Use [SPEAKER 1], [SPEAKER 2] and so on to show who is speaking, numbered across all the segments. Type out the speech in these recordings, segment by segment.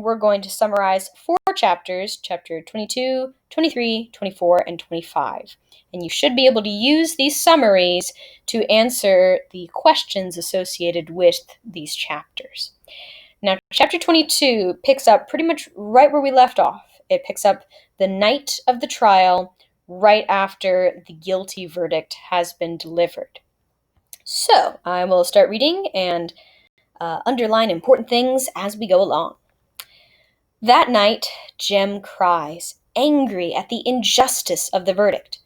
[SPEAKER 1] we're going to summarize 4 chapters, chapter 22, 23, 24, and 25. And you should be able to use these summaries to answer the questions associated with these chapters. Now, chapter 22 picks up pretty much right where we left off. It picks up the night of the trial, right after the guilty verdict has been delivered. So, I will start reading and underline important things as we go along. That night, Jem cries, angry at the injustice of the verdict.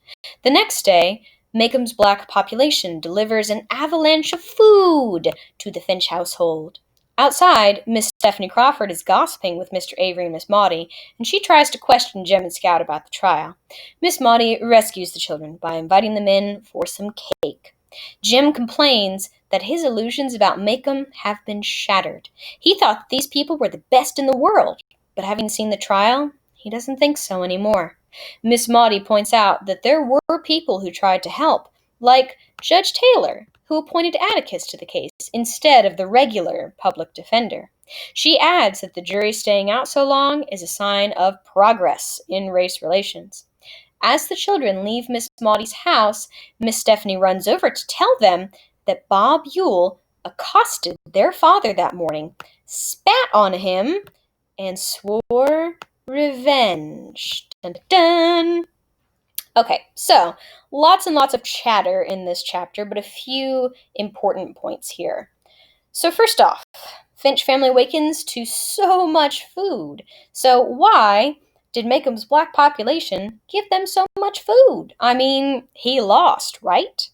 [SPEAKER 1] The next day, Macomb's black population delivers an avalanche of food to the Finch household. Outside, Miss Stephanie Crawford is gossiping with Mr. Avery and Miss Maudie, and she tries to question Jem and Scout about the trial. Miss Maudie rescues the children by inviting them in for some cake. Jem complains that his illusions about Macomb have been shattered. He thought that these people were the best in the world, but having seen the trial, he doesn't think so anymore. Miss Maudie points out that there were people who tried to help, like Judge Taylor, who appointed Atticus to the case instead of the regular public defender. She adds that the jury staying out so long is a sign of progress in race relations. As the children leave Miss Maudie's house, Miss Stephanie runs over to tell them that Bob Yule accosted their father that morning, spat on him, and swore revenge. Dun, dun, dun. Okay, so lots and lots of chatter in this chapter, but a few important points here. So first off, Finch family awakens to so much food. So why did Macomb's black population give them so much food? I mean, he lost, right?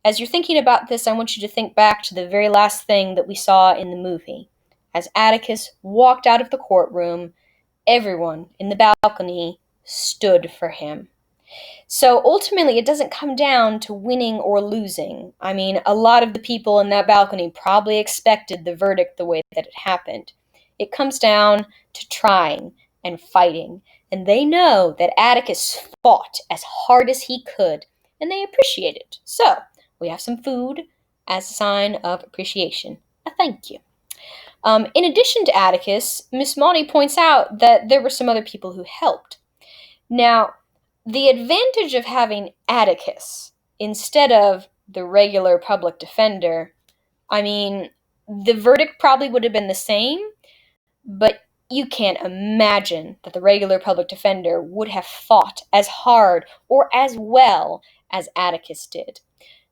[SPEAKER 1] As you're thinking about this, I want you to think back to the very last thing that we saw in the movie. As Atticus walked out of the courtroom, everyone in the balcony stood for him. So ultimately, it doesn't come down to winning or losing. I mean, a lot of the people in that balcony probably expected the verdict the way that it happened. It comes down to trying and fighting, and they know that Atticus fought as hard as he could, and they appreciate it. So, we have some food as a sign of appreciation. A thank you. In addition to Atticus, Miss Maudie points out that there were some other people who helped. Now, the advantage of having Atticus instead of the regular public defender, I mean, the verdict probably would have been the same, but you can't imagine that the regular public defender would have fought as hard or as well as Atticus did.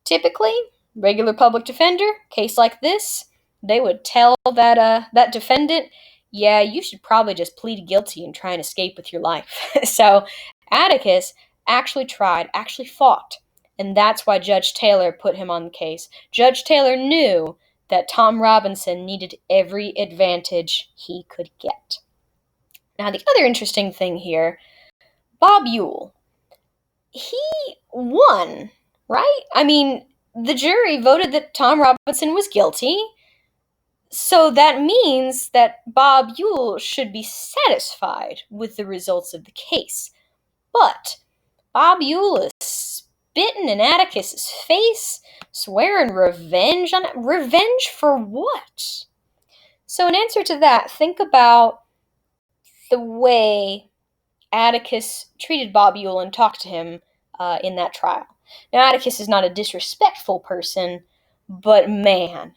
[SPEAKER 1] Typically, regular public defender, case like this, they would tell that defendant, yeah, you should probably just plead guilty and try and escape with your life. So Atticus actually tried, actually fought, and that's why Judge Taylor put him on the case. Judge Taylor knew that Tom Robinson needed every advantage he could get. Now, the other interesting thing here, Bob Yule, he won, right? I mean, the jury voted that Tom Robinson was guilty, so that means that Bob Yule should be satisfied with the results of the case. But Bob Yule is spitting in Atticus's face, swearing revenge on it. Revenge for what? So in answer to that, think about the way Atticus treated Bob Yule and talked to him in that trial. Now, Atticus is not a disrespectful person, but man,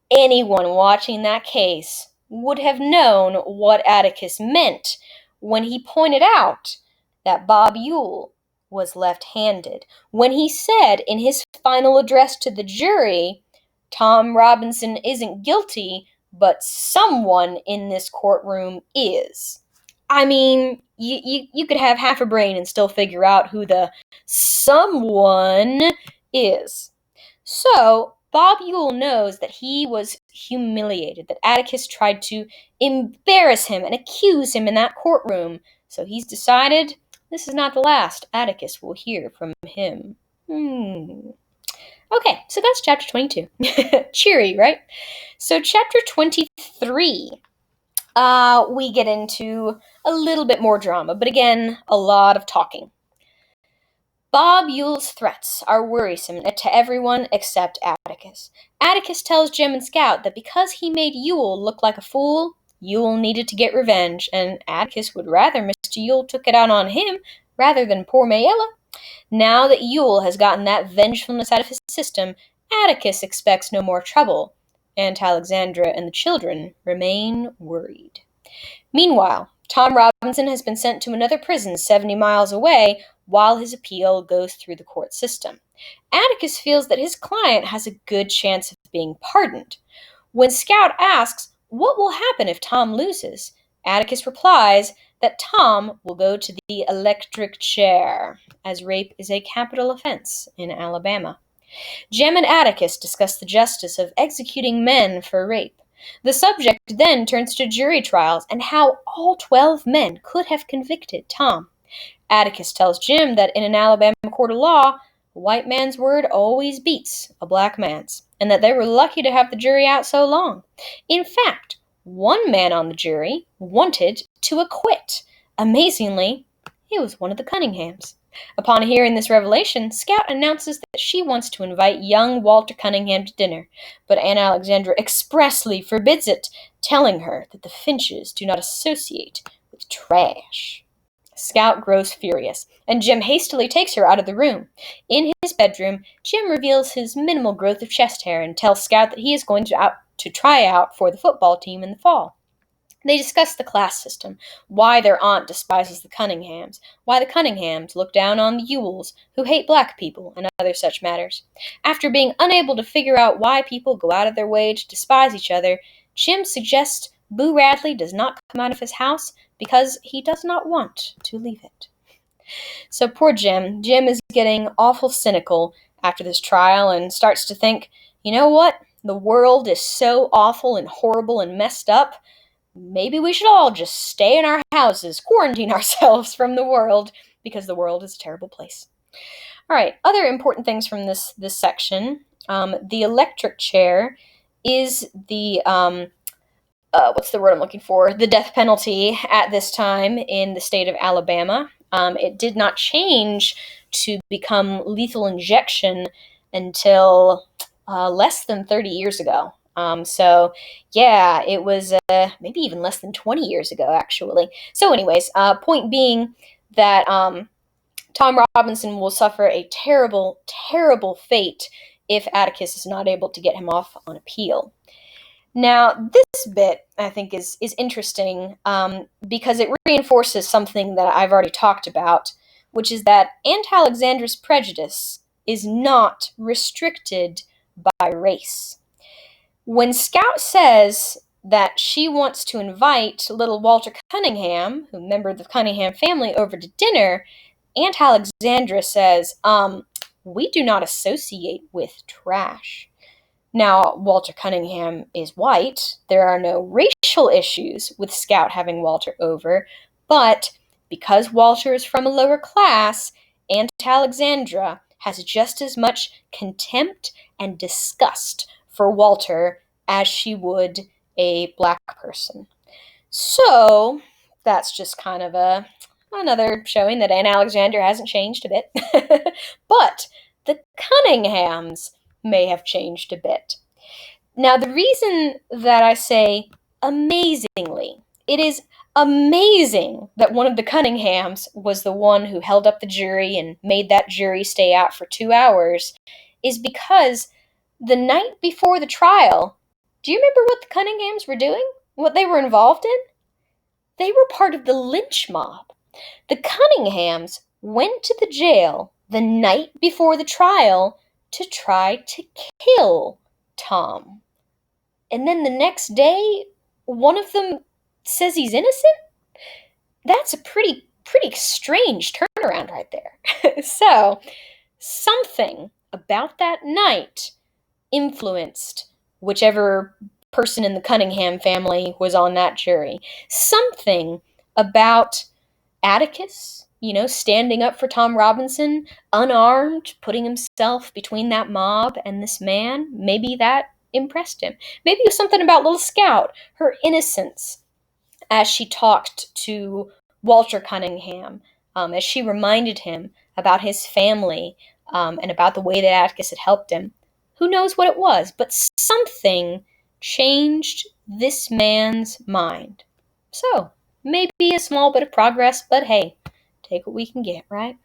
[SPEAKER 1] anyone watching that case would have known what Atticus meant when he pointed out that Bob Yule was left-handed. When he said in his final address to the jury, Tom Robinson isn't guilty, but someone in this courtroom is. I mean, you could have half a brain and still figure out who the someone is. So, Bob Yule knows that he was humiliated, that Atticus tried to embarrass him and accuse him in that courtroom. So he's decided this is not the last Atticus will hear from him. Okay, so that's chapter 22. Cheery, right? So chapter 23, we get into a little bit more drama, but again, a lot of talking. Bob Yule's threats are worrisome to everyone except Atticus. Atticus tells Jem and Scout that because he made Yule look like a fool, Ewell needed to get revenge, and Atticus would rather Mr. Ewell took it out on him rather than poor Mayella. Now that Ewell has gotten that vengefulness out of his system, Atticus expects no more trouble. Aunt Alexandra and the children remain worried. Meanwhile, Tom Robinson has been sent to another prison 70 miles away while his appeal goes through the court system. Atticus feels that his client has a good chance of being pardoned. When Scout asks what will happen if Tom loses, Atticus replies that Tom will go to the electric chair, as rape is a capital offense in Alabama. Jem and Atticus discuss the justice of executing men for rape. The subject then turns to jury trials and how all 12 men could have convicted Tom. Atticus tells Jim that in an Alabama court of law, a white man's word always beats a black man's, and that they were lucky to have the jury out so long. In fact, one man on the jury wanted to acquit. Amazingly, it was one of the Cunninghams. Upon hearing this revelation, Scout announces that she wants to invite young Walter Cunningham to dinner, but Aunt Alexandra expressly forbids it, telling her that the Finches do not associate with trash. Scout grows furious, and Jim hastily takes her out of the room. In his bedroom, Jim reveals his minimal growth of chest hair and tells Scout that he is going to try out for the football team in the fall. They discuss the class system, why their aunt despises the Cunninghams, why the Cunninghams look down on the Ewells, who hate black people, and other such matters. After being unable to figure out why people go out of their way to despise each other, Jim suggests Boo Radley does not come out of his house because he does not want to leave it. So poor Jim. Jim is getting awful cynical after this trial and starts to think, you know what? The world is so awful and horrible and messed up. Maybe we should all just stay in our houses, quarantine ourselves from the world, because the world is a terrible place. All right, other important things from this section. The electric chair is the, what's the word I'm looking for? The death penalty at this time in the state of Alabama. It did not change to become lethal injection until less than 30 years ago. So, yeah, it was maybe even less than 20 years ago, actually. So anyways, point being that Tom Robinson will suffer a terrible, terrible fate if Atticus is not able to get him off on appeal. Now, this bit, I think, is interesting because it reinforces something that I've already talked about, which is that Aunt Alexandra's prejudice is not restricted by race. When Scout says that she wants to invite little Walter Cunningham, who member of the Cunningham family, over to dinner, Aunt Alexandra says, we do not associate with trash. Now, Walter Cunningham is white. There are no racial issues with Scout having Walter over, but because Walter is from a lower class, Aunt Alexandra has just as much contempt and disgust for Walter as she would a black person. So, that's just kind of another showing that Aunt Alexandra hasn't changed a bit. But the Cunninghams may have changed a bit. Now, the reason that I say amazingly, it is amazing that one of the Cunninghams was the one who held up the jury and made that jury stay out for 2 hours, is because the night before the trial, do you remember what the Cunninghams were doing? What they were involved in? They were part of the lynch mob. The Cunninghams went to the jail the night before the trial to try to kill Tom. And then the next day, one of them says he's innocent? That's a pretty strange turnaround right there. So, something about that night influenced whichever person in the Cunningham family was on that jury. Something about Atticus, standing up for Tom Robinson, unarmed, putting himself between that mob and this man, maybe that impressed him. Maybe it was something about little Scout, her innocence, as she talked to Walter Cunningham, as she reminded him about his family, and about the way that Atticus had helped him. Who knows what it was, but something changed this man's mind. So, maybe a small bit of progress, but hey, take what we can get, right?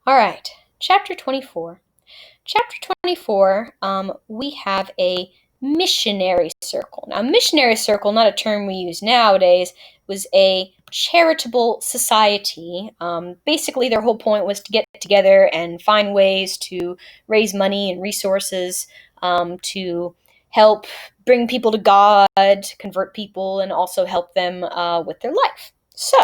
[SPEAKER 1] All right, chapter 24. Chapter 24, we have a missionary circle. Now, missionary circle, not a term we use nowadays, was a charitable society. Basically, their whole point was to get together and find ways to raise money and resources to help bring people to God, convert people, and also help them with their life. So,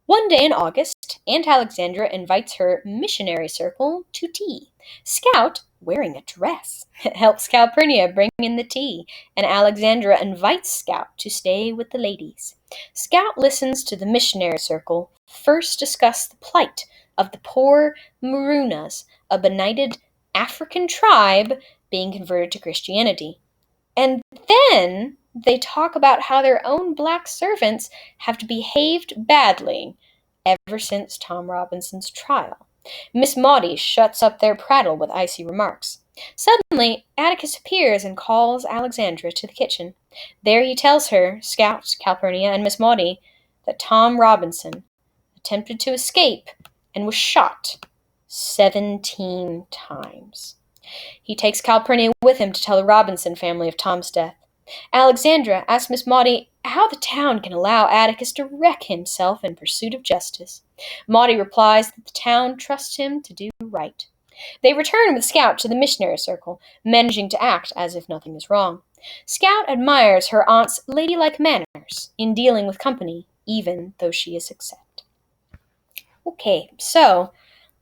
[SPEAKER 1] one day in August, Aunt Alexandra invites her missionary circle to tea. Scout, wearing a dress, helps Calpurnia bring in the tea, and Alexandra invites Scout to stay with the ladies. Scout listens to the missionary circle first discuss the plight of the poor Maroons, a benighted African tribe being converted to Christianity. And then they talk about how their own black servants have behaved badly ever since Tom Robinson's trial. Miss Maudie shuts up their prattle with icy remarks. Suddenly, Atticus appears and calls Alexandra to the kitchen. There he tells her, Scout, Calpurnia, and Miss Maudie, that Tom Robinson attempted to escape and was shot 17 times. He takes Calpurnia with him to tell the Robinson family of Tom's death. Alexandra asks Miss Maudie how the town can allow Atticus to wreck himself in pursuit of justice. Maudie replies that the town trusts him to do right. They return with Scout to the missionary circle, managing to act as if nothing is wrong. Scout admires her aunt's ladylike manners in dealing with company, even though she is upset. Okay, so,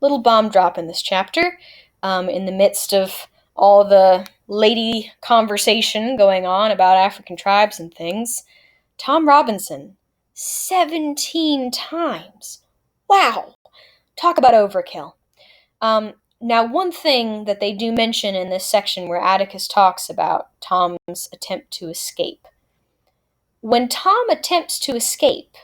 [SPEAKER 1] little bomb drop in this chapter. In the midst of all the lady conversation going on about African tribes and things, Tom Robinson, 17 times. Wow! Talk about overkill. Now, one thing that they do mention in this section where Atticus talks about Tom's attempt to escape. When Tom attempts to escape,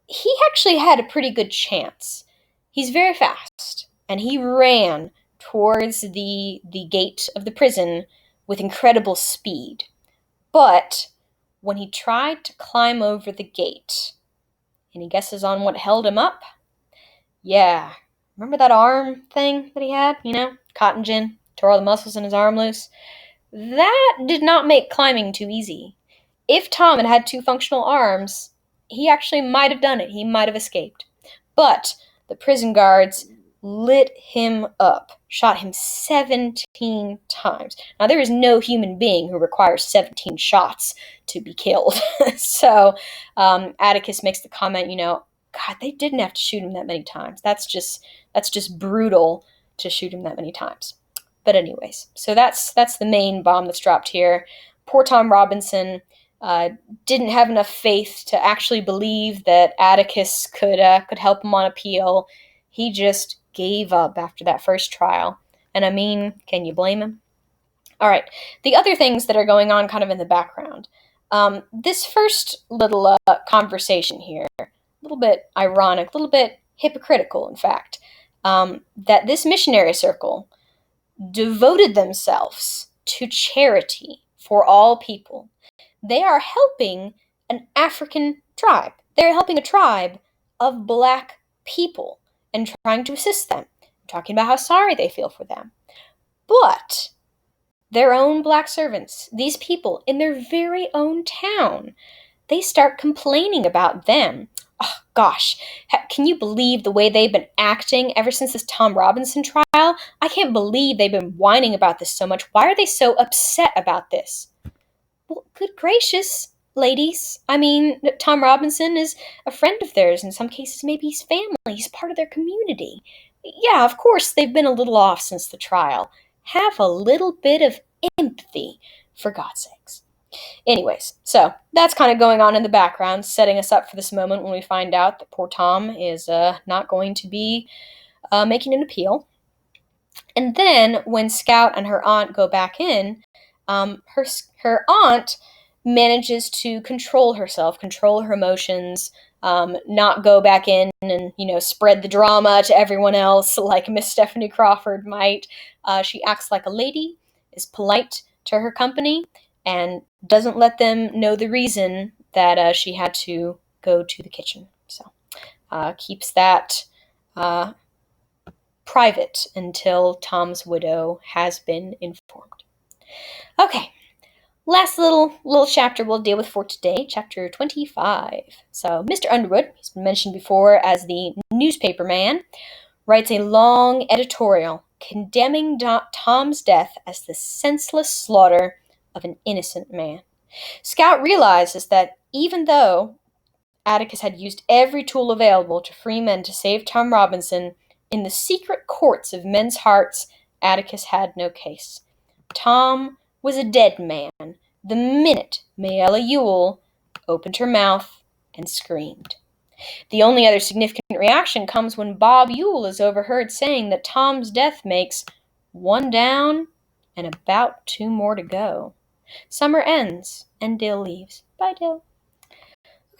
[SPEAKER 1] he actually had a pretty good chance. He's very fast, and he ran towards the gate of the prison with incredible speed. But when he tried to climb over the gate, any guesses on what held him up? Yeah, remember that arm thing that he had? Cotton gin, tore all the muscles in his arm loose? That did not make climbing too easy. If Tom had had two functional arms, he actually might have done it. He might have escaped. But the prison guards lit him up, shot him 17 times. Now, there is no human being who requires 17 shots to be killed. So, Atticus makes the comment, God, they didn't have to shoot him that many times. That's just brutal to shoot him that many times. But anyways, so that's the main bomb that's dropped here. Poor Tom Robinson didn't have enough faith to actually believe that Atticus could help him on appeal. He just gave up after that first trial. And I mean, can you blame him? All right, the other things that are going on kind of in the background. This first little conversation here, a little bit ironic, a little bit hypocritical, in fact, that this missionary circle devoted themselves to charity for all people. They are helping an African tribe. They're helping a tribe of black people and trying to assist them, talking about how sorry they feel for them. But their own black servants, these people in their very own town, they start complaining about them. Oh, gosh, can you believe the way they've been acting ever since this Tom Robinson trial? I can't believe they've been whining about this so much. Why are they so upset about this? Well, good gracious, ladies. I mean, Tom Robinson is a friend of theirs. In some cases, maybe he's family. He's part of their community. Yeah, of course, they've been a little off since the trial. Have a little bit of empathy, for God's sakes. Anyways, so that's kind of going on in the background, setting us up for this moment when we find out that poor Tom is not going to be making an appeal. And then when Scout and her aunt go back in, her aunt manages to control herself, control her emotions, not go back in and, spread the drama to everyone else like Miss Stephanie Crawford might. She acts like a lady, is polite to her company and doesn't let them know the reason that she had to go to the kitchen. So keeps that private until Tom's widow has been informed. Okay, last little chapter we'll deal with for today, chapter 25. So Mr. Underwood, he's been mentioned before as the newspaper man, writes a long editorial condemning Tom's death as the senseless slaughter of an innocent man. Scout realizes that even though Atticus had used every tool available to free men to save Tom Robinson, in the secret courts of men's hearts, Atticus had no case. Tom was a dead man the minute Mayella Ewell opened her mouth and screamed. The only other significant reaction comes when Bob Ewell is overheard saying that Tom's death makes 1 down and about 2 more to go. Summer ends and Dill leaves. Bye, Dill.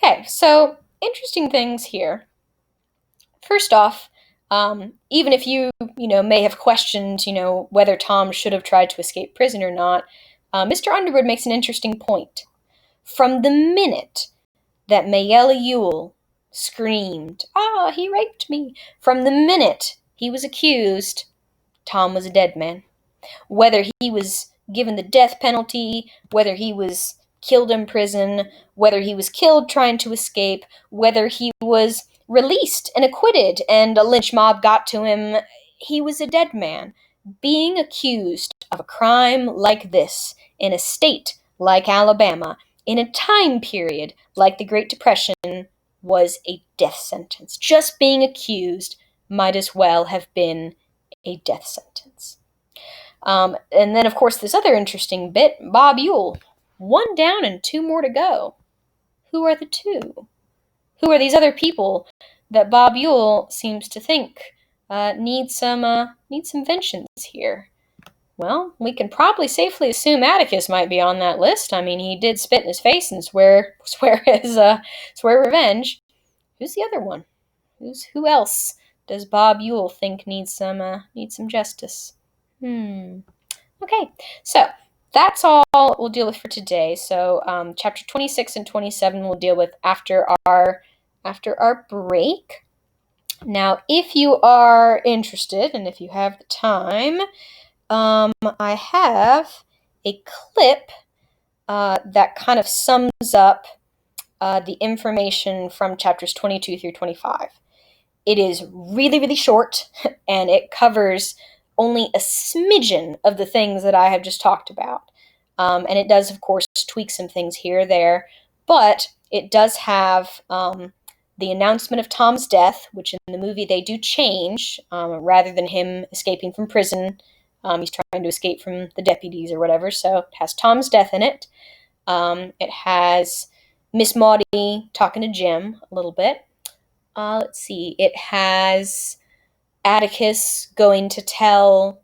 [SPEAKER 1] Okay, so interesting things here. First off, even if you may have questioned, whether Tom should have tried to escape prison or not, Mr. Underwood makes an interesting point. From the minute that Mayella Ewell screamed, "Ah, he raped me," from the minute he was accused, Tom was a dead man. Whether he was given the death penalty, whether he was killed in prison, whether he was killed trying to escape, whether he was released and acquitted and a lynch mob got to him, he was a dead man. Being accused of a crime like this in a state like Alabama, in a time period like the Great Depression, was a death sentence. Just being accused might as well have been a death sentence. And then, of course, this other interesting bit, Bob Ewell. 1 down and 2 more to go. Who are the 2? Who are these other people that Bob Ewell seems to think need some vengeance here? Well, we can probably safely assume Atticus might be on that list. I mean, he did spit in his face and swear revenge. Who's the other one? Who else does Bob Ewell think needs some justice? Okay, so that's all we'll deal with for today. So chapter 26 and 27 we'll deal with after our break. Now, if you are interested and if you have the time, I have a clip that kind of sums up the information from chapters 22 through 25. It is really, really short, and it covers only a smidgen of the things that I have just talked about. And it does, of course, tweak some things here or there, but it does have the announcement of Tom's death, which in the movie they do change. Rather than him escaping from prison, he's trying to escape from the deputies or whatever, so it has Tom's death in it. It has Miss Maudie talking to Jim a little bit. Let's see. It has Atticus going to tell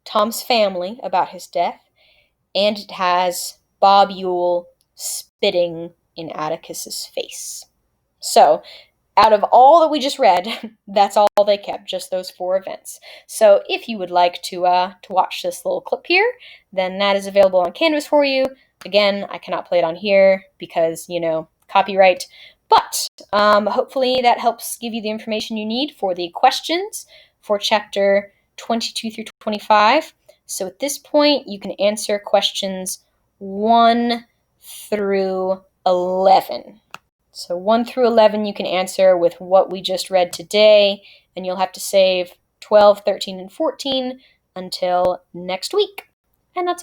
[SPEAKER 1] Tom's family about his death, and it has Bob Ewell spitting in Atticus's face. So, out of all that we just read, that's all they kept, just those 4 events. So, if you would like to watch this little clip here, then that is available on Canvas for you. Again, I cannot play it on here because, copyright. But hopefully that helps give you the information you need for the questions for chapter 22 through 25. So at this point, you can answer questions 1 through 11. So 1 through 11 you can answer with what we just read today, and you'll have to save 12, 13, and 14 until next week. And that's